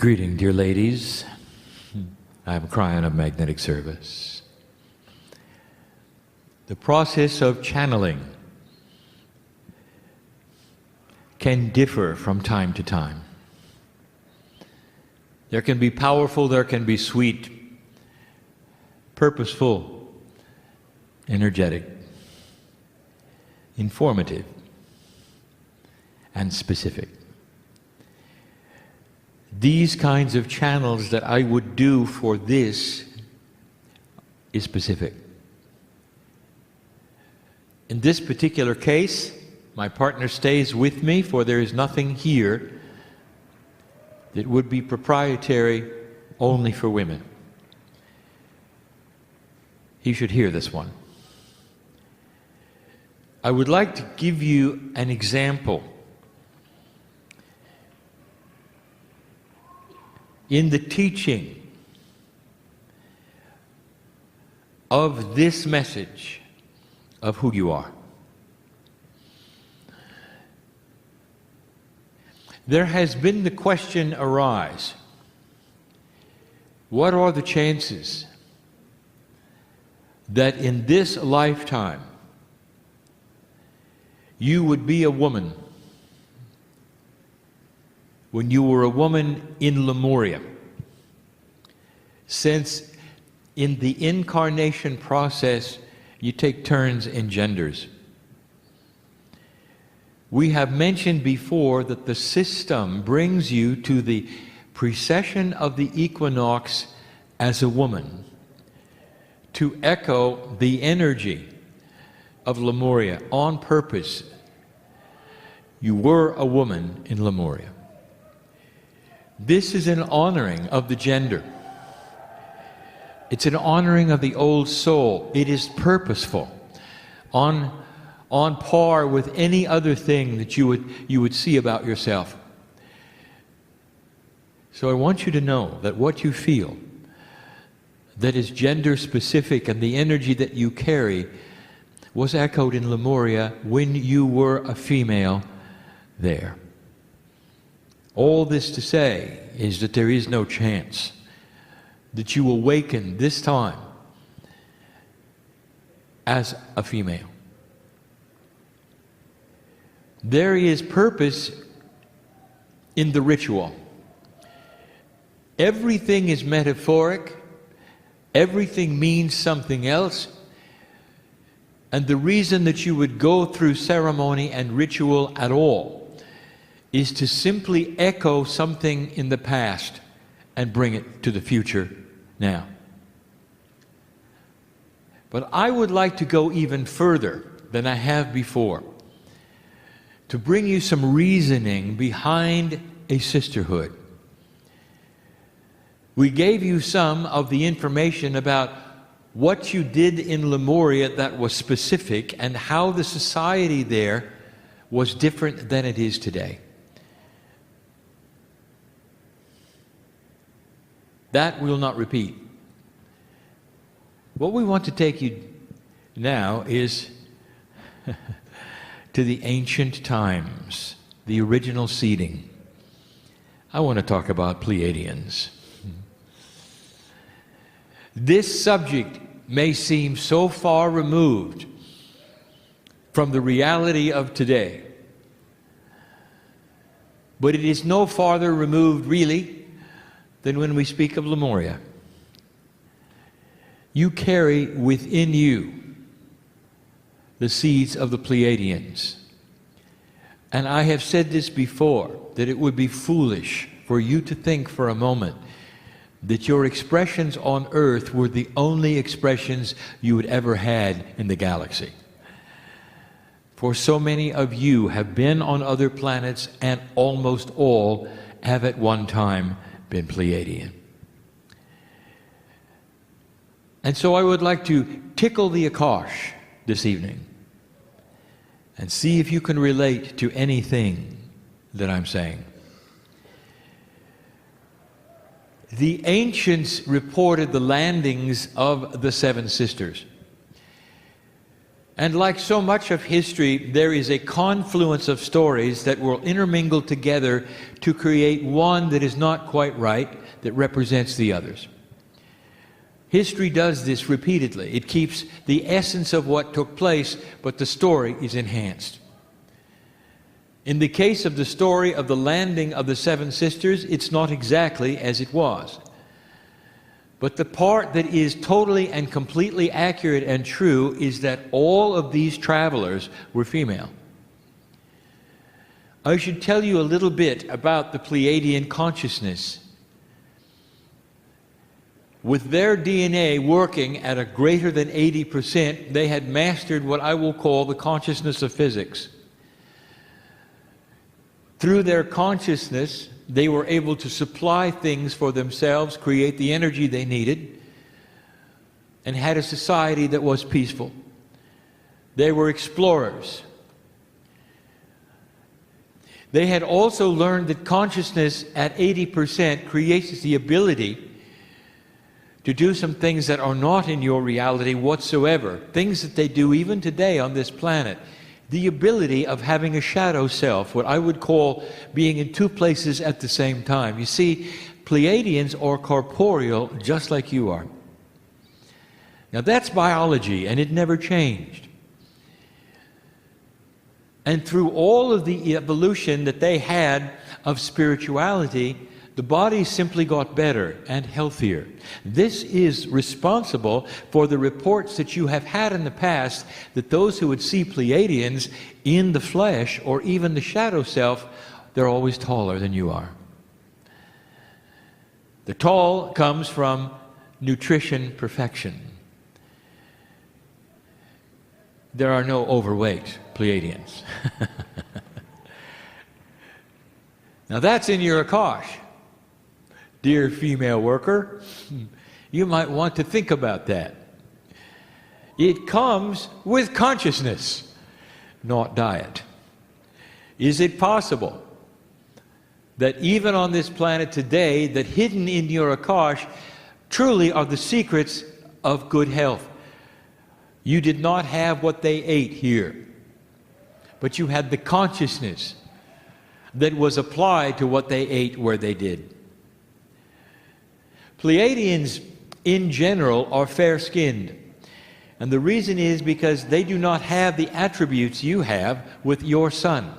Greeting, dear ladies. I'm Kryon of Magnetic Service. The process of channeling can differ from time to time. There can be powerful, there can be sweet, purposeful, energetic, informative, and specific. These kinds of channels that I would do for this is specific. In this particular case, my partner stays with me, for there is nothing here that would be proprietary only for women. He should hear this one. I would like to give you an example. In the teaching of this message of who you are, there has been the question arise, what are the chances that in this lifetime you would be a woman when you were a woman in Lemuria? Since in the incarnation process you take turns in genders. We have mentioned before that the system brings you to the precession of the equinox as a woman to echo the energy of Lemuria on purpose. You were a woman in Lemuria. This is an honoring of the gender. It's an honoring of the old soul. It is purposeful, on par with any other thing that you would see about yourself. So I want you to know that what you feel that is gender specific and the energy that you carry was echoed in Lemuria when you were a female there. All this to say is that there is no chance that you awaken this time as a female. There is purpose in the ritual. Everything is metaphoric. Everything means something else. And the reason that you would go through ceremony and ritual at all is to simply echo something in the past and bring it to the future now. But I would like to go even further than I have before, to bring you some reasoning behind a sisterhood. We gave you some of the information about what you did in Lemuria that was specific and how the society there was different than it is today. That we'll not repeat. What we want to take you now is to the ancient times, the original seeding. I want to talk about Pleiadians. This subject may seem so far removed from the reality of today, but it is no farther removed really than when we speak of Lemuria. You carry within you the seeds of the Pleiadians. And I have said this before, that it would be foolish for you to think for a moment that your expressions on earth were the only expressions you had ever had in the galaxy. For so many of you have been on other planets, and almost all have at one time been Pleiadian. And so I would like to tickle the Akash this evening and see if you can relate to anything that I'm saying. The ancients reported the landings of the seven sisters. And like so much of history, there is a confluence of stories that will intermingle together to create one that is not quite right, that represents the others. History does this repeatedly. It keeps the essence of what took place, but the story is enhanced. In the case of the story of the landing of the Seven Sisters, it's not exactly as it was. But the part that is totally and completely accurate and true is that all of these travelers were female. I should tell you a little bit about the Pleiadian consciousness. With their DNA working at a greater than 80%, they had mastered what I will call the consciousness of physics. Through their consciousness, they were able to supply things for themselves, create the energy they needed, and had a society that was peaceful. They were explorers. They had also learned that consciousness at 80% creates the ability to do some things that are not in your reality whatsoever, things that they do even today on this planet. The ability of having a shadow self, what I would call being in two places at the same time. You see, Pleiadians are corporeal just like you are. Now that's biology, and it never changed. And through all of the evolution that they had of spirituality, the body simply got better and healthier. This is responsible for the reports that you have had in the past that those who would see Pleiadians in the flesh or even the shadow self, they're always taller than you are. The tall comes from nutrition perfection. There are no overweight Pleiadians. Now that's in your Akash. Dear female worker, you might want to think about that. It comes with consciousness, not diet. Is it possible that even on this planet today, that hidden in your Akash truly are the secrets of good health? You did not have what they ate here, but you had the consciousness that was applied to what they ate where they did. Pleiadians, in general, are fair-skinned. And the reason is because they do not have the attributes you have with your sun.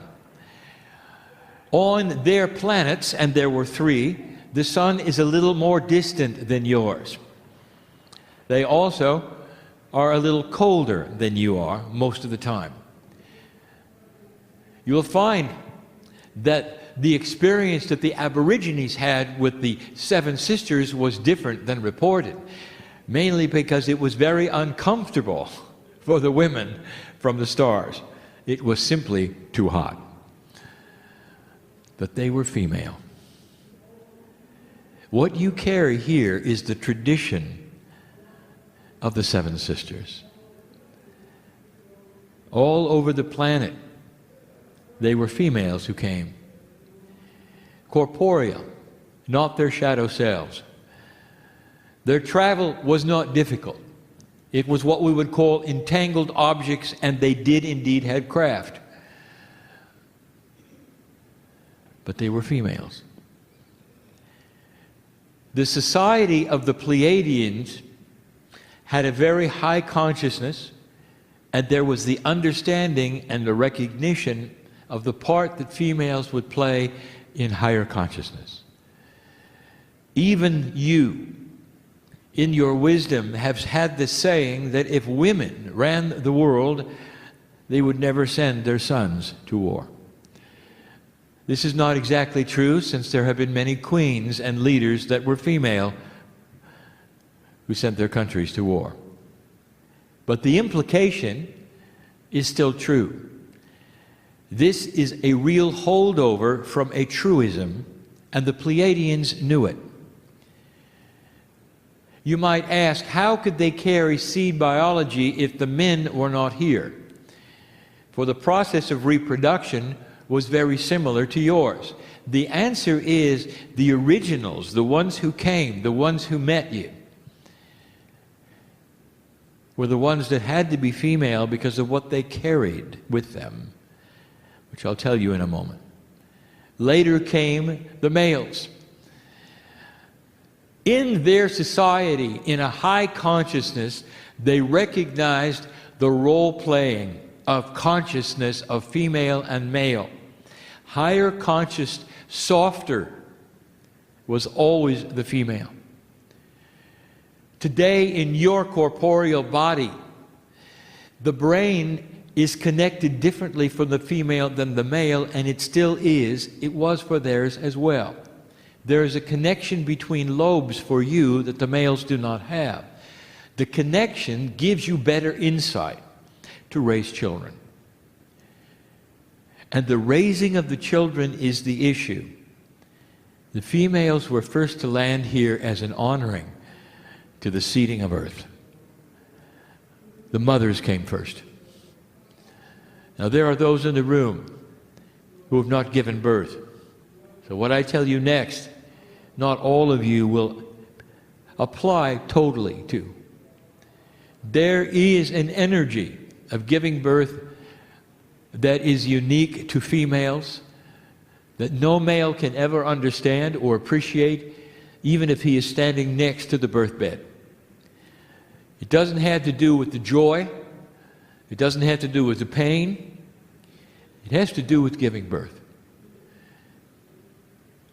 On their planets, and there were 3, the sun is a little more distant than yours. They also are a little colder than you are most of the time. You'll find that the experience that the Aborigines had with the Seven Sisters was different than reported, mainly because it was very uncomfortable for the women from the stars. It was simply too hot. But they were female. What you carry here is the tradition of the Seven Sisters. All over the planet, they were females who came. Corporeal, not their shadow selves. Their travel was not difficult. It was what we would call entangled objects, and they did indeed have craft. But they were females. The society of the Pleiadians had a very high consciousness, and there was the understanding and the recognition of the part that females would play in higher consciousness. Even you, in your wisdom, have had the saying that if women ran the world, they would never send their sons to war. This is not exactly true, since there have been many queens and leaders that were female who sent their countries to war. But the implication is still true. This is a real holdover from a truism, and the Pleiadians knew it. You might ask, how could they carry seed biology if the men were not here? For the process of reproduction was very similar to yours. The answer is the originals, the ones who came, the ones who met you. were the ones that had to be female because of what they carried with them, which I'll tell you in a moment. Later came the males. In their society, in a high consciousness, they recognized the role-playing of consciousness of female and male. Higher conscious, softer, was always the female. Today, in your corporeal body, the brain is connected differently from the female than the male, and it still is. It was for theirs as well. There is a connection between lobes for you that the males do not have. The connection gives you better insight to raise children. And the raising of the children is the issue. The females were first to land here as an honoring to the seeding of earth. The mothers came first. Now there are those in the room who have not given birth. So what I tell you next, not all of you will apply totally to. There is an energy of giving birth that is unique to females, that no male can ever understand or appreciate, even if he is standing next to the birth bed. It doesn't have to do with the joy. It doesn't have to do with the pain. It has to do with giving birth.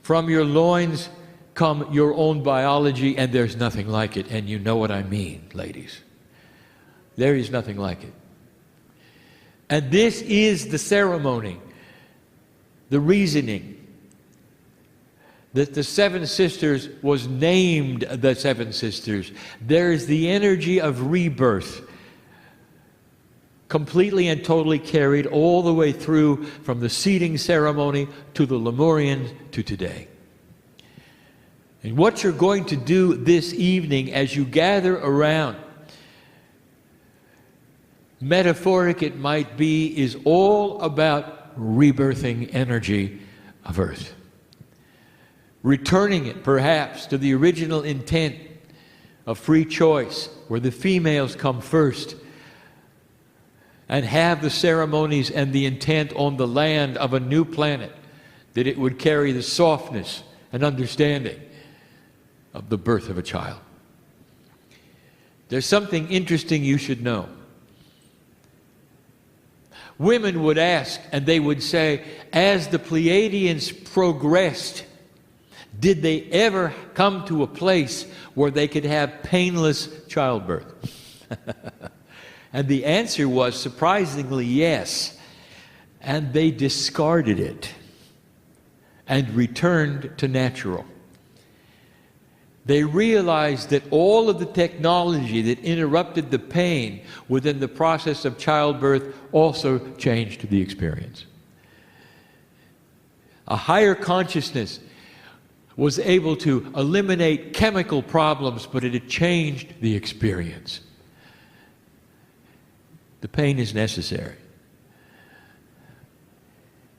From your loins come your own biology, and there's nothing like it, and you know what I mean, ladies. There is nothing like it. And this is the ceremony, the reasoning, that the seven sisters was named the seven sisters. There is the energy of rebirth, completely and totally carried all the way through from the seeding ceremony to the Lemurians to today. And what you're going to do this evening as you gather around, metaphoric it might be, is all about rebirthing energy of earth. Returning it, perhaps, to the original intent of free choice, where the females come first, and have the ceremonies and the intent on the land of a new planet, that it would carry the softness and understanding of the birth of a child. There's something interesting you should know. Women would ask, and they would say, as the Pleiadians progressed, did they ever come to a place where they could have painless childbirth? And the answer was surprisingly yes. And they discarded it and returned to natural. They realized that all of the technology that interrupted the pain within the process of childbirth also changed the experience. A higher consciousness was able to eliminate chemical problems, but it had changed the experience. The pain is necessary.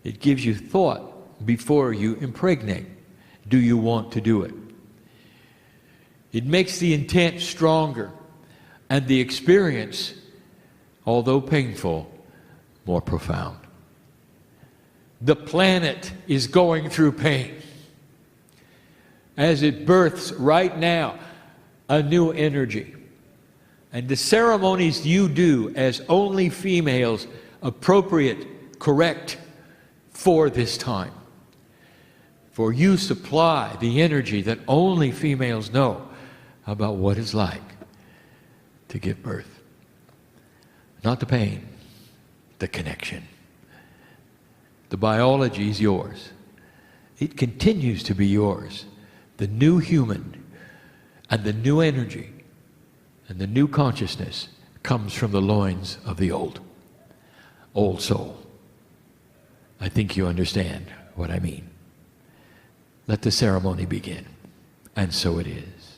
It gives you thought before you impregnate. Do you want to do it? It makes the intent stronger and the experience, although painful, more profound. The planet is going through pain as it births right now a new energy. And the ceremonies you do as only females, appropriate, correct for this time. For you supply the energy that only females know about what it's like to give birth. Not the pain, the connection. The biology is yours. It continues to be yours. The new human and the new energy and the new consciousness comes from the loins of the old soul. I think you understand what I mean. Let the ceremony begin. And so it is.